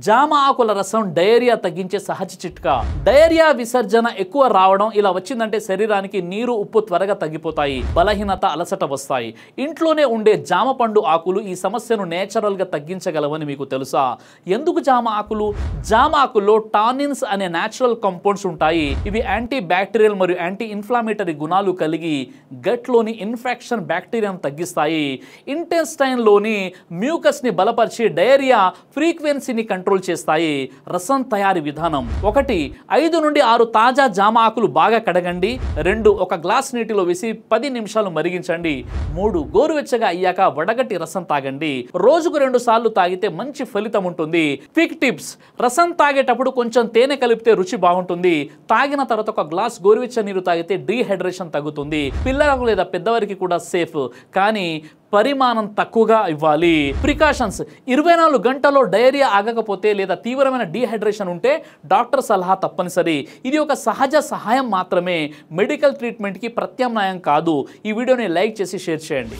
జామ ఆకుల రసం డయేరియా తగ్గించే సహజ చిట్కా. డయేరియా విసర్జన ఎక్కువ రావడం ఇలా వచ్చిందంటే శరీరానికి నీరు ఉప్పు త్వరగా తగ్గిపోతాయి, బలహీనత అలసట వస్తాయి. ఇంట్లోనే ఉండే జామ పండు ఆకులు ఈ సమస్యను నేచురల్ గా తగ్గించగలవని మీకు తెలుసా? ఎందుకు జామ ఆకులు? జామ ఆకుల్లో టానిన్స్ అనే నేచురల్ కంపౌండ్స్ ఉంటాయి. ఇవి యాంటీ బ్యాక్టీరియల్ మరియు యాంటీ ఇన్ఫ్లామేటరీ గుణాలు కలిగి గట్ లోని ఇన్ఫెక్షన్ బ్యాక్టీరియాను తగ్గిస్తాయి. ఇంటెస్టైన్ లోని మ్యూకస్ ని బలపరిచి డయేరియా ఫ్రీక్వెన్సీని కంట్రోల్ చేస్తాయి. రసం తయారీ విధానం: 1. 5 నుండి 6 తాజా జామ ఆకులు బాగా కడగండి. 2. ఒక గ్లాస్ నీటిలో వేసి 10 నిమిషాలు మరిగించండి. 3. గోరువెచ్చగా అయ్యాక వడగట్టి రసం తాగండి. రోజుకు 2 సార్లు తాగితే మంచి ఫలితం ఉంటుంది. క్విక్ టిప్స్: రసం తాగేటప్పుడు కొంచెం తేనె కలిపితే రుచి బాగుంటుంది. తాగిన తర్వాత ఒక గ్లాస్ గోరువెచ్చ నీరు తాగితే డీహైడ్రేషన్ తగ్గుతుంది. పిల్లలకు లేదా పెద్దవారికి కూడా సేఫ్, కానీ పరిమాణం తక్కువగా ఇవ్వాలి. ప్రికాషన్స్: 24 గంటల్లో డయేరియా ఆగకపోతే లేదా తీవ్రమైన డీహైడ్రేషన్ ఉంటే డాక్టర్ సలహా తప్పనిసరి. ఇది ఒక సహజ సహాయం మాత్రమే, మెడికల్ ట్రీట్మెంట్కి ప్రత్యామ్నాయం కాదు. ఈ వీడియోని లైక్ చేసి షేర్ చేయండి.